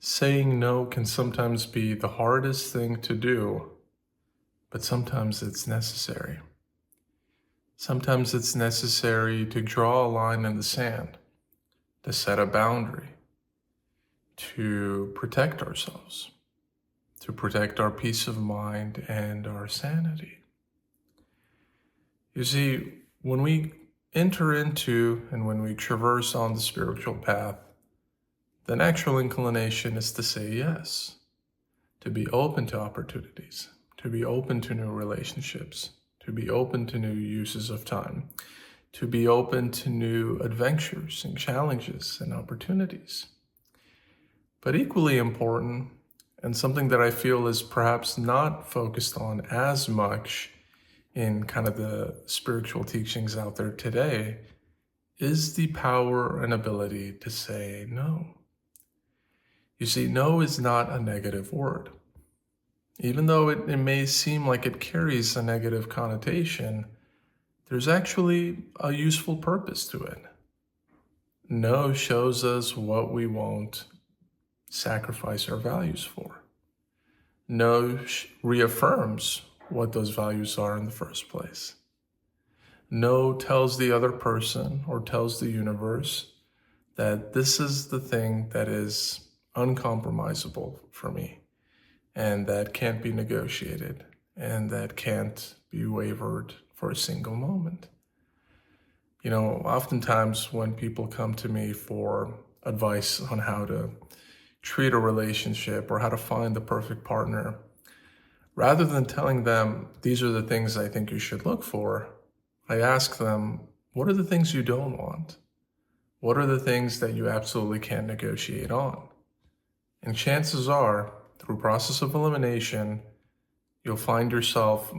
Saying no can sometimes be the hardest thing to do, but sometimes it's necessary. Sometimes it's necessary to draw a line in the sand, to set a boundary, to protect ourselves, to protect our peace of mind and our sanity. You see, when we enter into and when we traverse on the spiritual path, the natural inclination is to say yes, to be open to opportunities, to be open to new relationships, to be open to new uses of time, to be open to new adventures and challenges and opportunities. But equally important, and something that I feel is perhaps not focused on as much in kind of the spiritual teachings out there today, is the power and ability to say no. You see, no is not a negative word. Even though it may seem like it carries a negative connotation, there's actually a useful purpose to it. No shows us what we won't sacrifice our values for. No reaffirms what those values are in the first place. No tells the other person or tells the universe that this is the thing that is uncompromisable for me, and that can't be negotiated, and that can't be wavered for a single moment. You know, oftentimes when people come to me for advice on how to treat a relationship or how to find the perfect partner, rather than telling them, these are the things I think you should look for, I ask them, what are the things you don't want? What are the things that you absolutely can't negotiate on? And chances are, through process of elimination, you'll find yourself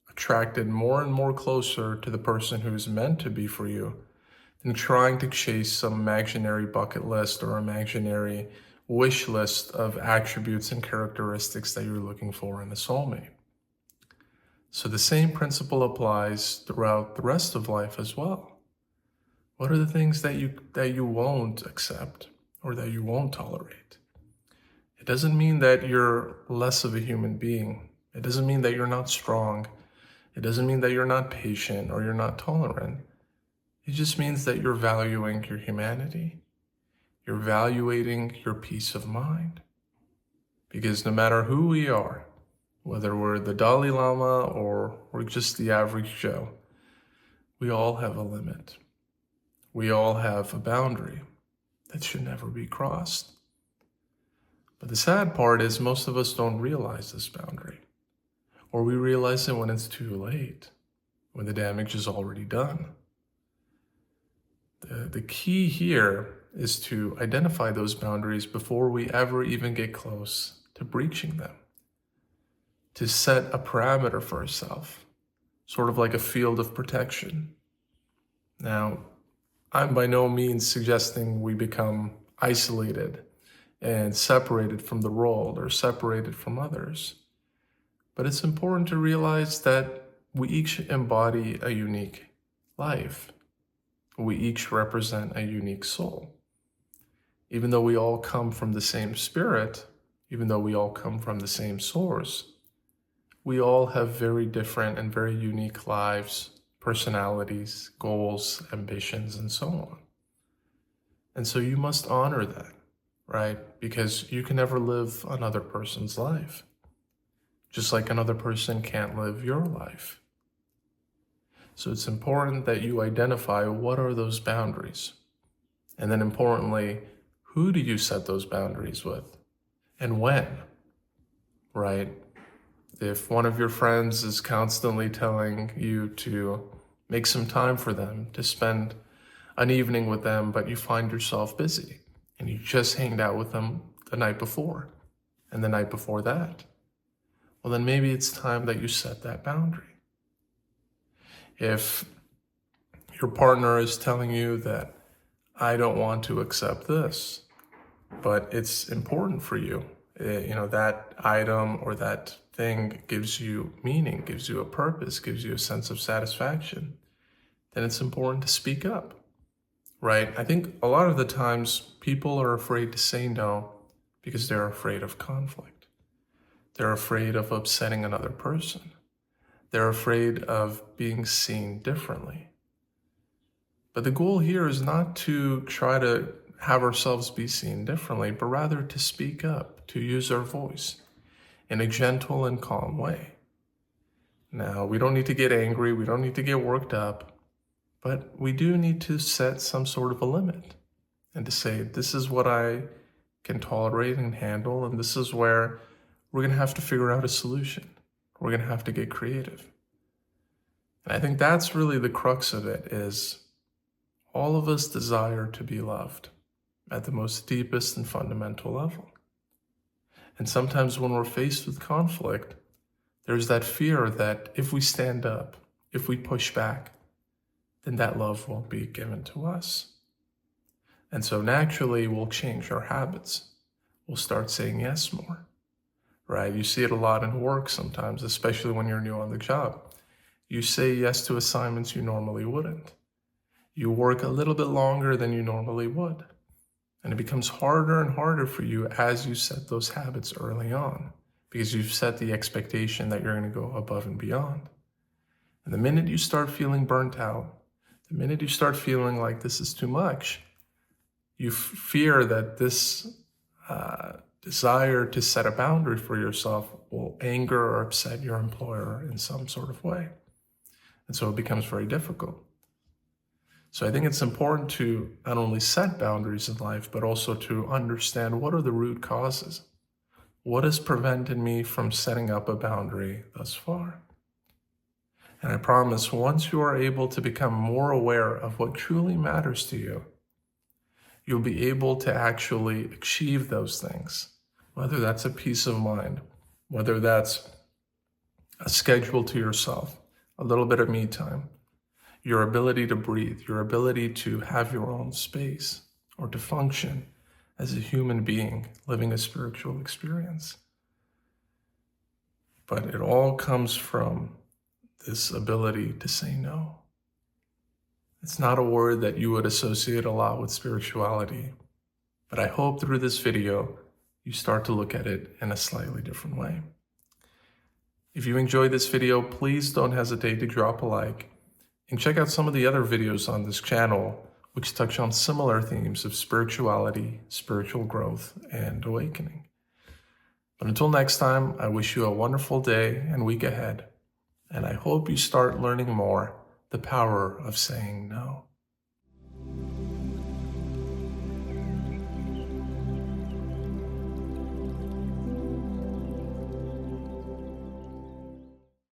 attracted more and more closer to the person who is meant to be for you than trying to chase some imaginary bucket list or imaginary wish list of attributes and characteristics that you're looking for in a soulmate. So the same principle applies throughout the rest of life as well. What are the things that you won't accept or that you won't tolerate? It doesn't mean that you're less of a human being. It doesn't mean that you're not strong. It doesn't mean that you're not patient or you're not tolerant. It just means that you're valuing your humanity. You're evaluating your peace of mind. Because no matter who we are, whether we're the Dalai Lama or we're just the average Joe, we all have a limit. We all have a boundary that should never be crossed. But the sad part is most of us don't realize this boundary, or we realize it when it's too late, when the damage is already done. The key here is to identify those boundaries before we ever even get close to breaching them, to set a parameter for ourselves, sort of like a field of protection. Now, I'm by no means suggesting we become isolated and separated from the world or separated from others. But it's important to realize that we each embody a unique life. We each represent a unique soul. Even though we all come from the same spirit, even though we all come from the same source, we all have very different and very unique lives, personalities, goals, ambitions, and so on. And so you must honor that, right? Because you can never live another person's life, just like another person can't live your life. So it's important that you identify what are those boundaries. And then importantly, who do you set those boundaries with? And when, right? If one of your friends is constantly telling you to make some time for them, to spend an evening with them, but you find yourself busy and you just hanged out with them the night before and the night before that, well, then maybe it's time that you set that boundary. If your partner is telling you that I don't want to accept this, but it's important for you, that item or that thing gives you meaning, gives you a purpose, gives you a sense of satisfaction, then it's important to speak up, right? I think a lot of the times people are afraid to say no because they're afraid of conflict. They're afraid of upsetting another person. They're afraid of being seen differently. But the goal here is not to try to have ourselves be seen differently, but rather to speak up, to use our voice in a gentle and calm way. Now, we don't need to get angry, we don't need to get worked up, but we do need to set some sort of a limit and to say, this is what I can tolerate and handle, and this is where we're going to have to figure out a solution. We're going to have to get creative. And I think that's really the crux of it, is all of us desire to be loved at the most deepest and fundamental level. And sometimes when we're faced with conflict, there's that fear that if we stand up, if we push back, then that love won't be given to us. And so naturally, we'll change our habits. We'll start saying yes more, right? You see it a lot in work sometimes, especially when you're new on the job. You say yes to assignments you normally wouldn't. You work a little bit longer than you normally would. And it becomes harder and harder for you as you set those habits early on, because you've set the expectation that you're going to go above and beyond. And the minute you start feeling burnt out, the minute you start feeling like this is too much, you fear that this desire to set a boundary for yourself will anger or upset your employer in some sort of way. And so it becomes very difficult. So I think it's important to not only set boundaries in life, but also to understand what are the root causes. What has prevented me from setting up a boundary thus far? And I promise, once you are able to become more aware of what truly matters to you, you'll be able to actually achieve those things, whether that's a peace of mind, whether that's a schedule to yourself, a little bit of me time, your ability to breathe, your ability to have your own space, or to function as a human being living a spiritual experience. But it all comes from this ability to say no. It's not a word that you would associate a lot with spirituality, but I hope through this video, you start to look at it in a slightly different way. If you enjoyed this video, please don't hesitate to drop a like and check out some of the other videos on this channel, which touch on similar themes of spirituality, spiritual growth, and awakening. But until next time, I wish you a wonderful day and week ahead, and I hope you start learning more the power of saying no.